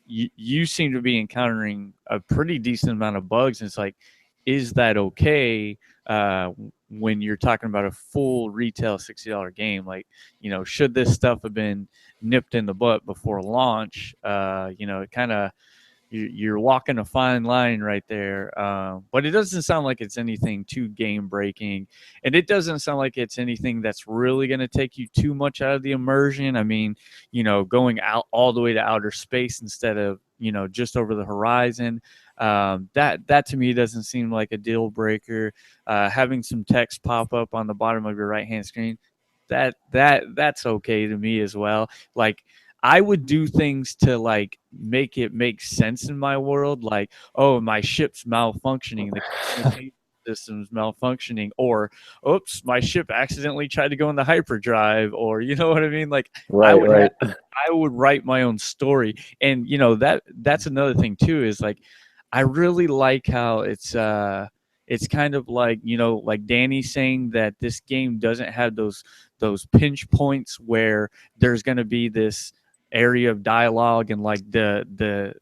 you seem to be encountering a pretty decent amount of bugs, and it's like, is that okay? When you're talking about a full retail $60 game, like, should this stuff have been nipped in the butt before launch? It kind of, you're walking a fine line right there. But it doesn't sound like it's anything too game breaking, and it doesn't sound like it's anything that's really going to take you too much out of the immersion. I mean, going out all the way to outer space instead of just over the horizon. That to me doesn't seem like a deal breaker. Having some text pop up on the bottom of your right hand screen, that's okay to me as well. Like, I would do things to, like, make it make sense in my world, like, oh, my ship's malfunctioning, the communication system's malfunctioning, or oops, my ship accidentally tried to go in the hyperdrive, or you know what I mean? Like, I Right, would have right. I would write my own story. And that's another thing too, is like, I really like how it's kind of like, like Danny saying that this game doesn't have those pinch points where there's going to be this area of dialogue and, like, the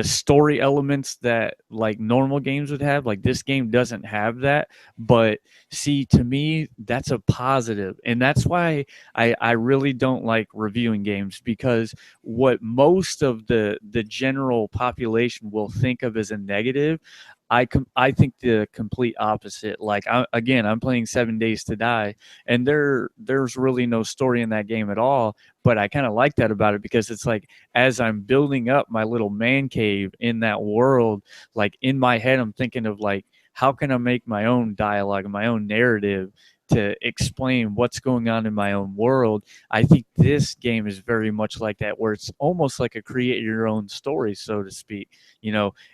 story elements that, like, normal games would have. Like, this game doesn't have that. But see, to me, that's a positive, and that's why I really don't like reviewing games, because what most of the general population will think of as a negative, I think the complete opposite. Like, again, I'm playing 7 Days to Die, and there's really no story in that game at all. But I kind of like that about it, because it's like, as I'm building up my little man cave in that world, like, in my head, I'm thinking of, like, how can I make my own dialogue and my own narrative to explain what's going on in my own world. I think this game is very much like that, where it's almost like a create your own story, so to speak.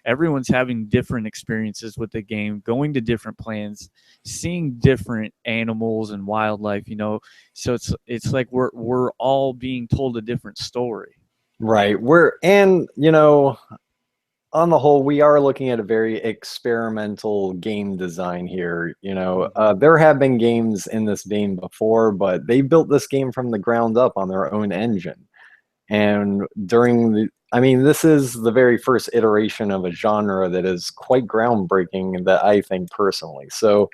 Everyone's having different experiences with the game, going to different plans, seeing different animals and wildlife. So it's like we're all being told a different story. Right. And on the whole, we are looking at a very experimental game design here. There have been games in this vein before, but they built this game from the ground up on their own engine. And this is the very first iteration of a genre that is quite groundbreaking, that I think personally. So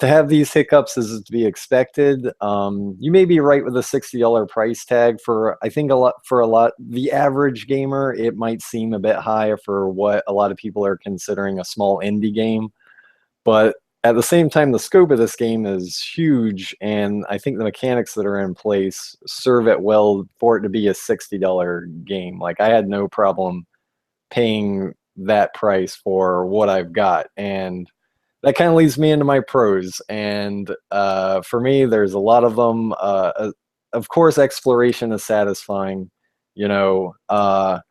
to have these hiccups is to be expected. You may be right with a $60 price tag. I think the average gamer, it might seem a bit high for what a lot of people are considering a small indie game. But at the same time, the scope of this game is huge, and I think the mechanics that are in place serve it well for it to be a $60 game. Like, I had no problem paying that price for what I've got. And that kind of leads me into my pros. And for me, there's a lot of them. Of course, exploration is satisfying. Over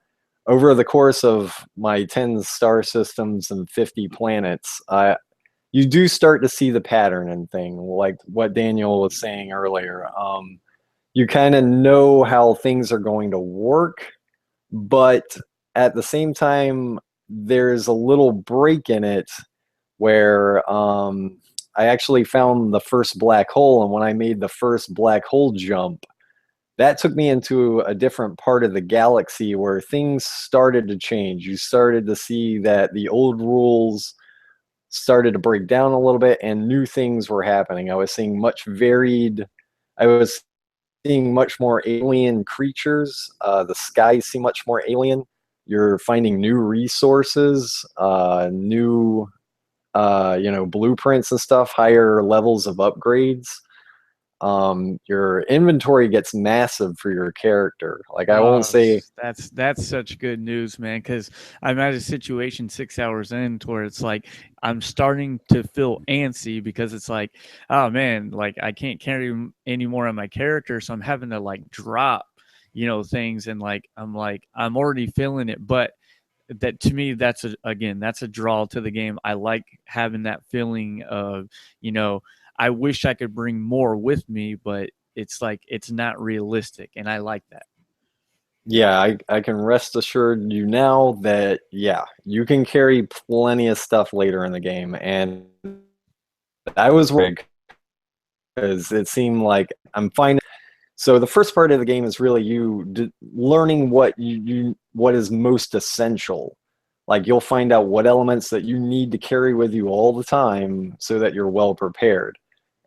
the course of my 10 star systems and 50 planets, you do start to see the pattern and thing, like what Daniel was saying earlier. You kind of know how things are going to work, but at the same time, there's a little break in it where I actually found the first black hole, and when I made the first black hole jump, that took me into a different part of the galaxy where things started to change. You started to see that the old rules started to break down a little bit and new things were happening. I was seeing I was seeing much more alien creatures. The skies seem much more alien. You're finding new resources, new blueprints and stuff, higher levels of upgrades. Your inventory gets massive for your character. Like I won't Oh, say that's such good news, man. Because I'm at a situation 6 hours in to where it's like I'm starting to feel antsy because it's like, oh man, like I can't carry any more of my character, so I'm having to like drop, things, and I'm already feeling it, but that to me that's a draw to the game. I like having that feeling of, you know, I wish I could bring more with me, but it's like it's not realistic, and I like that. yeah, I can rest assured you now that yeah, you can carry plenty of stuff later in the game, and I was worried because it seemed like I'm fine. So the first part of the game is really learning what is most essential. Like you'll find out what elements that you need to carry with you all the time so that you're well prepared.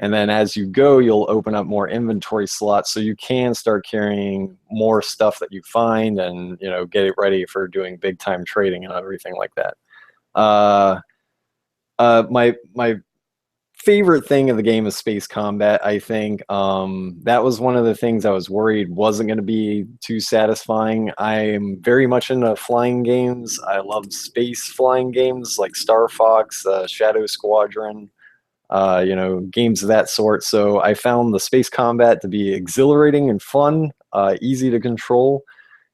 And then as you go, you'll open up more inventory slots so you can start carrying more stuff that you find and get it ready for doing big time trading and everything like that. Uh, my favorite thing of the game is space combat. I think that was one of the things I was worried wasn't going to be too satisfying. I am very much into flying games. I love space flying games like Star Fox, Shadow Squadron, games of that sort. So I found the space combat to be exhilarating and fun, easy to control.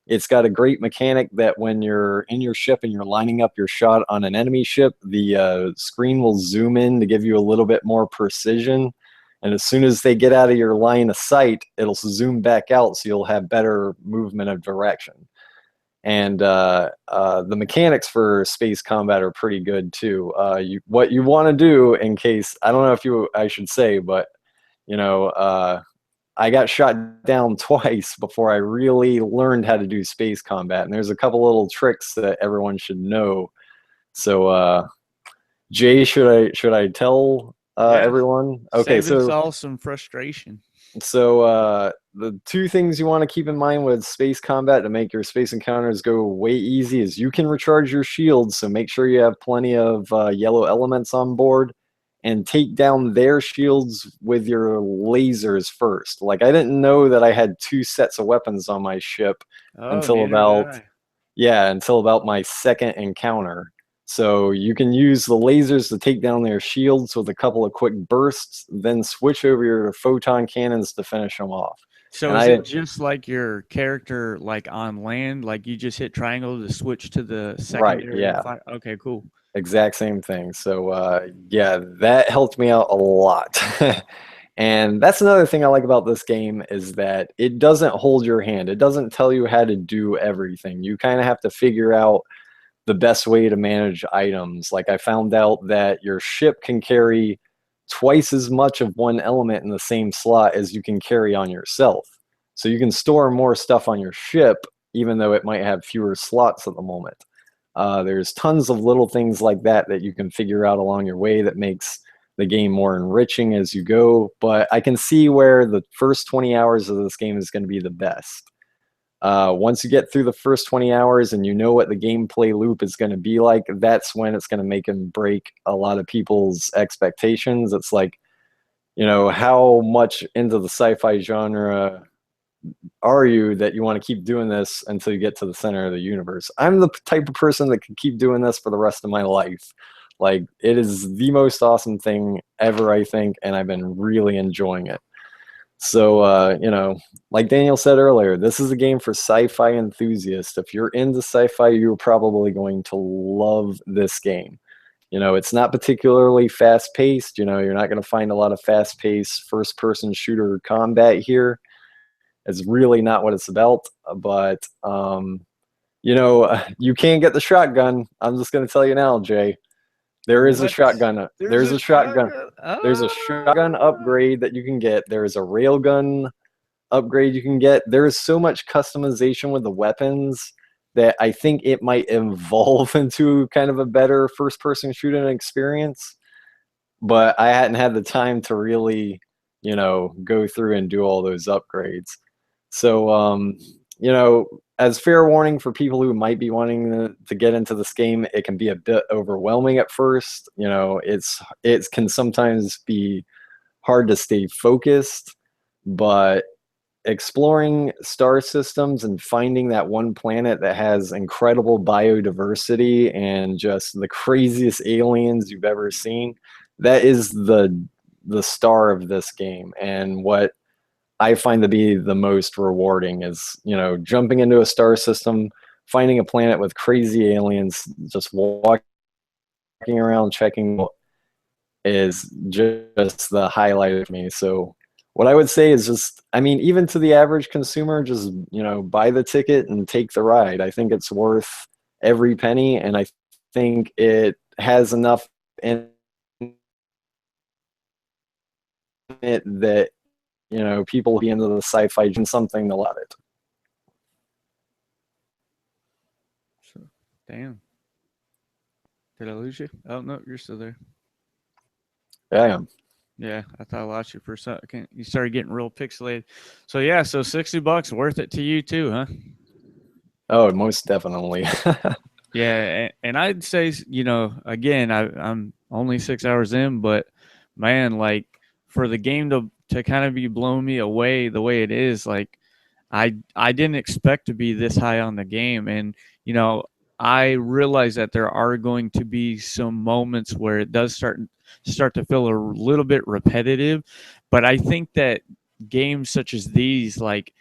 It's got a great mechanic that when you're in your ship and you're lining up your shot on an enemy ship, the screen will zoom in to give you a little bit more precision. And as soon as they get out of your line of sight, it'll zoom back out so you'll have better movement of direction. And the mechanics for space combat are pretty good too. What you want to do in case, I don't know if I should say, but you know, I got shot down twice before I really learned how to do space combat, and there's a couple little tricks that everyone should know. So, Jay, should I tell Yeah, everyone? Okay, save us so all some frustration. the two things you want to keep in mind with space combat to make your space encounters go way easy is you can recharge your shields, so make sure you have plenty of yellow elements on board and take down their shields with your lasers first. Like I didn't know that I had two sets of weapons on my ship Oh, until neither did about I. until about my second encounter. So you can use the lasers to take down their shields with a couple of quick bursts, then switch over your photon cannons to finish them off. So And is I it just like your character like on land? Like you just hit triangle to switch to the right, secondary yeah, fire? Okay, cool. exact same thing. So yeah, that helped me out a lot. And that's another thing I like about this game is that it doesn't hold your hand. It doesn't tell you how to do everything. You kind of have to figure out the best way to manage items. Like I found out that your ship can carry twice as much of one element in the same slot as you can carry on yourself. So you can store more stuff on your ship, even though it might have fewer slots at the moment. There's tons of little things like that that you can figure out along your way that makes the game more enriching as you go. But I can see where the first 20 hours of this game is going to be the best. Once you get through the first 20 hours and you know what the gameplay loop is going to be like, that's when it's going to make and break a lot of people's expectations. It's like, how much into the sci-fi genre are you that you want to keep doing this until you get to the center of the universe? I'm the type of person that could keep doing this for the rest of my life. Like, it is the most awesome thing ever, I think, and I've been really enjoying it. So, like Daniel said earlier, this is a game for sci-fi enthusiasts. If you're into sci-fi, you're probably going to love this game. It's not particularly fast-paced. You're not going to find a lot of fast-paced first-person shooter combat here. It's really not what it's about. But, you can get the shotgun. I'm just going to tell you now, Jay. There is a What? shotgun. There's There's a a shotgun. shotgun. There's a shotgun upgrade that you can get. There's a railgun upgrade you can get. There is so much customization with the weapons that I think it might evolve into kind of a better first-person shooting experience. But I hadn't had the time to really, go through and do all those upgrades. So, as fair warning for people who might be wanting to get into this game, it can be a bit overwhelming at first. It can sometimes be hard to stay focused, but exploring star systems and finding that one planet that has incredible biodiversity and just the craziest aliens you've ever seen, that is the star of this game. And what I find to be the most rewarding is, jumping into a star system, finding a planet with crazy aliens, just walking around checking is just the highlight of me. So what I would say is just, I mean, even to the average consumer, just, buy the ticket and take the ride. I think it's worth every penny, and I think it has enough in it that, people will be into the sci-fi and something to love it. Damn. Did I lose you? Oh no, you're still there. Yeah, I am. Yeah, I thought I lost you for a second. You started getting real pixelated. So yeah, so $60 worth it to you too, huh? Oh, most definitely. Yeah, and I'd say, again, I'm only 6 hours in, but man, like for the game to kind of be blowing me away the way it is, like I didn't expect to be this high on the game, and you know I realize that there are going to be some moments where it does start to feel a little bit repetitive, but I think that games such as these, like,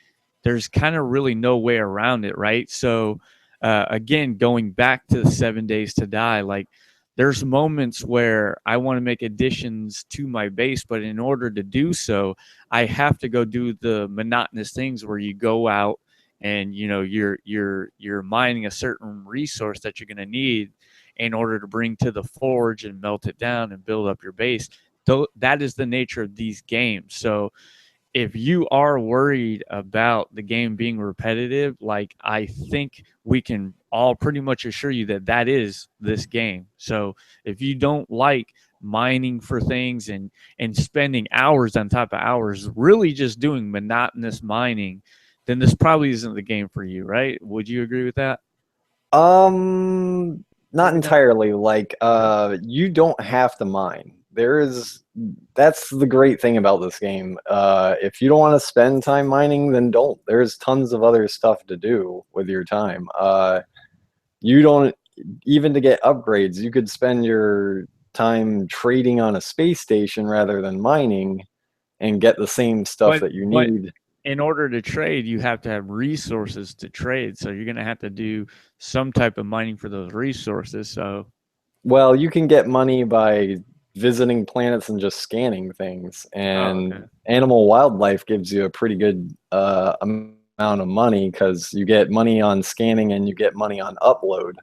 there's kind of really no way around it, right? So again, going back to the 7 days to die, like there's moments where I want to make additions to my base, but in order to do so, I have to go do the monotonous things where you go out and you're mining a certain resource that you're going to need in order to bring to the forge and melt it down and build up your base. Though that is the nature of these games. So if you are worried about the game being repetitive, like I think we can all pretty much assure you that that is this game. So if you don't like mining for things and spending hours on top of hours, really just doing monotonous mining, then this probably isn't the game for you, right? Would you agree with that? Not entirely. Like, you don't have to mine. That's the great thing about this game. If you don't want to spend time mining, then don't. There's tons of other stuff to do with your time. You don't even to get upgrades. You could spend your time trading on a space station rather than mining and get the same stuff But that you but need. in order to trade, you have to have resources to trade. So you're going to have to do some type of mining for those resources. So Well, you can get money by visiting planets and just scanning things, oh, okay. and animal wildlife gives you a pretty good amount of money because you get money on scanning and you get money on upload.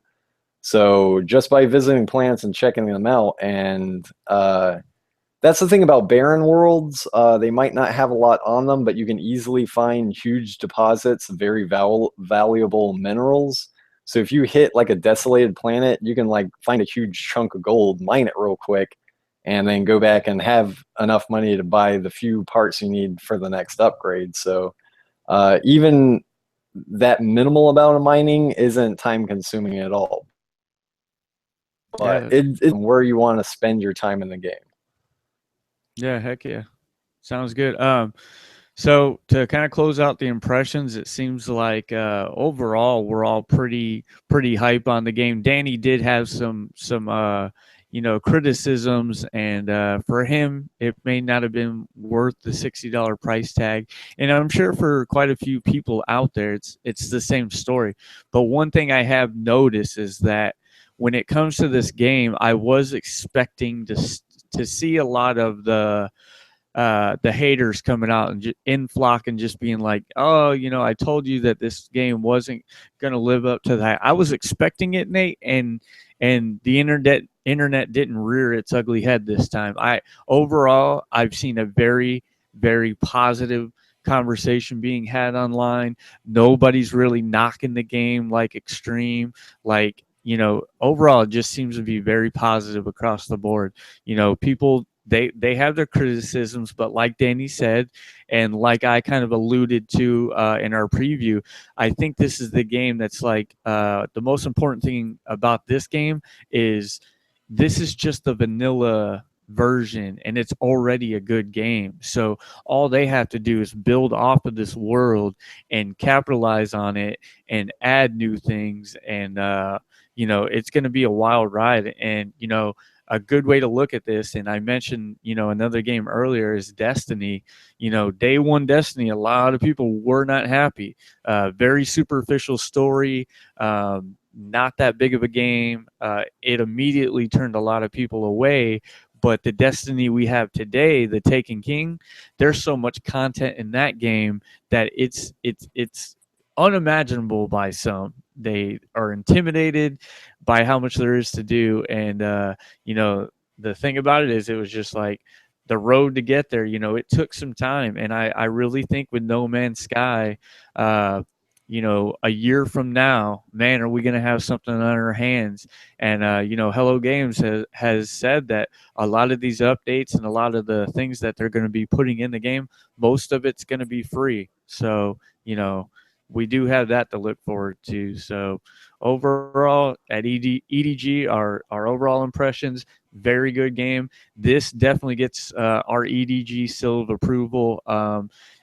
So just by visiting planets and checking them out, and that's the thing about barren worlds. They might not have a lot on them, but you can easily find huge deposits of very valuable minerals. So if you hit like a desolated planet, you can like find a huge chunk of gold, mine it real quick, and then go back and have enough money to buy the few parts you need for the next upgrade. So even that minimal amount of mining isn't time consuming at all. But Yeah. it's where you want to spend your time in the game. Yeah. Heck yeah. Sounds good. So to kind of close out the impressions, it seems like overall we're all pretty hype on the game. Danny did have some criticisms, and for him it may not have been worth the $60 price tag. And I'm sure for quite a few people out there, it's the same story. But one thing I have noticed is that when it comes to this game, I was expecting to see a lot of the haters coming out and in flock and just being like, "Oh, I told you that this game wasn't gonna live up to that." I was expecting it, Nate, and the internet didn't rear its ugly head this time. I've seen a very very positive conversation being had online. Nobody's really knocking the game like extreme. Like, overall, it just seems to be very positive across the board. People they have their criticisms, but like Danny said, and like I kind of alluded to in our preview, I think this is the game that's like the most important thing about this game is this is just the vanilla version and it's already a good game. So all they have to do is build off of this world and capitalize on it and add new things. And it's going to be a wild ride. And a good way to look at this, and I mentioned another game earlier, is Destiny. Day one Destiny, a lot of people were not happy. Very superficial story, not that big of a game. It immediately turned a lot of people away. But the Destiny we have today, the Taken King, there's so much content in that game that it's unimaginable by some. They are intimidated by how much there is to do, and the thing about it is, it was just like the road to get there. It took some time, and I really think with No Man's Sky, a year from now, man, are we going to have something on our hands? And Hello Games has said that a lot of these updates and a lot of the things that they're going to be putting in the game, most of it's going to be free. So we do have that to look forward to. So overall, at EDG, our overall impressions, very good game. This definitely gets our EDG seal of approval.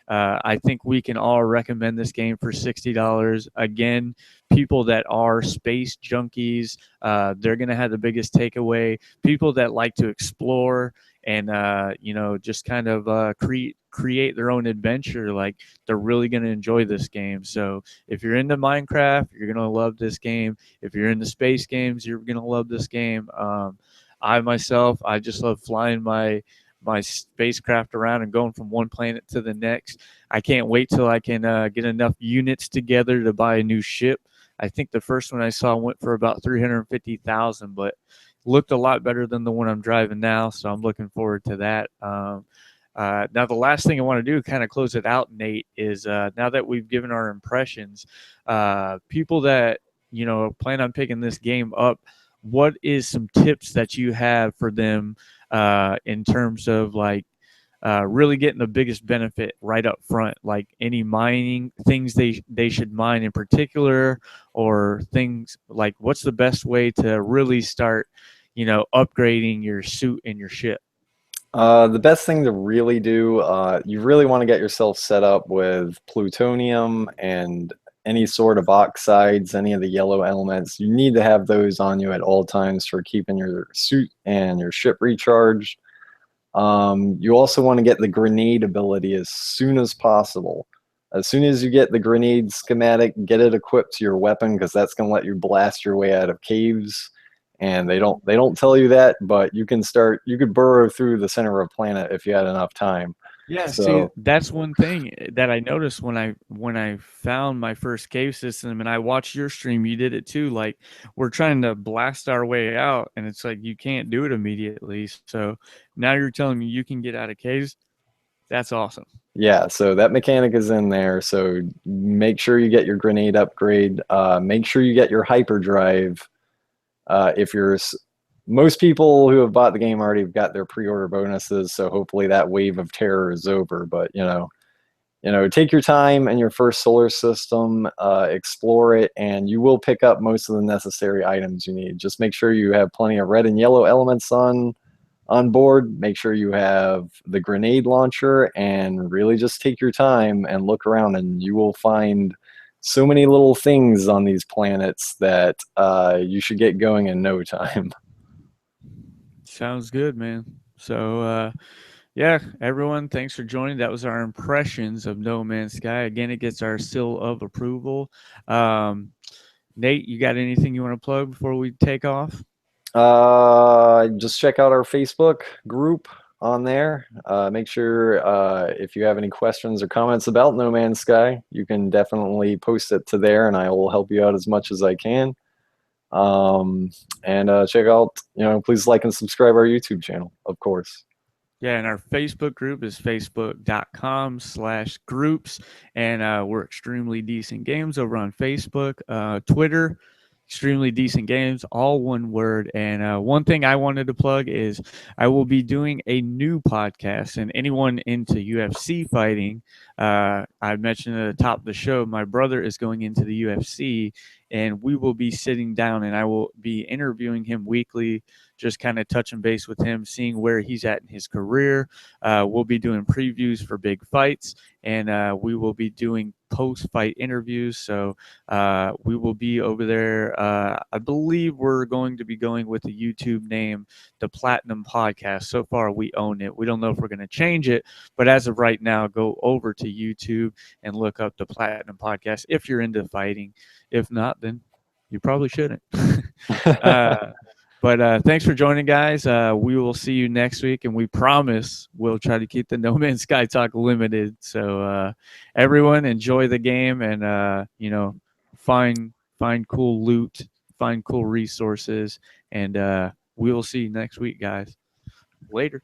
I think we can all recommend this game for $60. Again, people that are space junkies, they're going to have the biggest takeaway. People that like to explore and just kind of create their own adventure, like, they're really going to enjoy this game. So if you're into Minecraft, you're going to love this game. If you're into space games, you're going to love this game. I just love flying my spacecraft around and going from one planet to the next. I can't wait till I can get enough units together to buy a new ship. I think the first one I saw went for about 350,000, but looked a lot better than the one I'm driving now. So I'm looking forward to that. Now, the last thing I want to do, kind of close it out, Nate, is now that we've given our impressions, people that plan on picking this game up, what is some tips that you have for them in terms of like really getting the biggest benefit right up front, like any mining things they should mine in particular, or things like what's the best way to really start upgrading your suit and your ship? The best thing to really do, you really want to get yourself set up with plutonium and any sort of oxides, any of the yellow elements. You need to have those on you at all times for keeping your suit and your ship recharged. You also want to get the grenade ability as soon as possible. As soon as you get the grenade schematic, get it equipped to your weapon, because that's going to let you blast your way out of caves. And they don't tell you that, but you could burrow through the center of a planet if you had enough time. Yeah, see, So that's one thing that I noticed when I found my first cave system, and I watched your stream. You did it too. Like, we're trying to blast our way out, and it's like you can't do it immediately. So now you're telling me you can get out of caves. That's awesome. yeah, so that mechanic is in there. So make sure you get your grenade upgrade. Make sure you get your hyperdrive. If you're Most people who have bought the game already have got their pre-order bonuses, so hopefully that wave of terror is over. But take your time in your first solar system, explore it, and you will pick up most of the necessary items you need. Just make sure you have plenty of red and yellow elements on board. Make sure you have the grenade launcher, and really just take your time and look around, and you will find so many little things on these planets that you should get going in no time. Sounds good, man. So yeah, everyone, thanks for joining. That was our impressions of No Man's Sky. Again, it gets our seal of approval. Nate, you got anything you want to plug before we take off? Just check out our Facebook group. on there. Make sure if you have any questions or comments about No Man's Sky, you can definitely post it to there, and I will help you out as much as I can. And check out, please like and subscribe our YouTube channel, of course. Yeah, and our Facebook group is facebook.com/groups, and we're Extremely Decent Games over on Facebook. Twitter, Extremely Decent Games, all one word. And one thing I wanted to plug is I will be doing a new podcast, and anyone into UFC fighting, I mentioned at the top of the show, my brother is going into the UFC, and we will be sitting down, and I will be interviewing him weekly, just kind of touching base with him, seeing where he's at in his career. We'll be doing previews for big fights, and we will be doing post-fight interviews. So we will be over there. I believe we're going to be going with the YouTube name, the Platinum Podcast. So far, we own it. We don't know if we're going to change it, but as of right now, go over to YouTube and look up the Platinum Podcast if you're into fighting. If not, then you probably shouldn't. But thanks for joining, guys. We will see you next week, and we promise we'll try to keep the No Man's Sky talk limited. So everyone, enjoy the game, and find cool loot, find cool resources, and we will see you next week, guys. Later.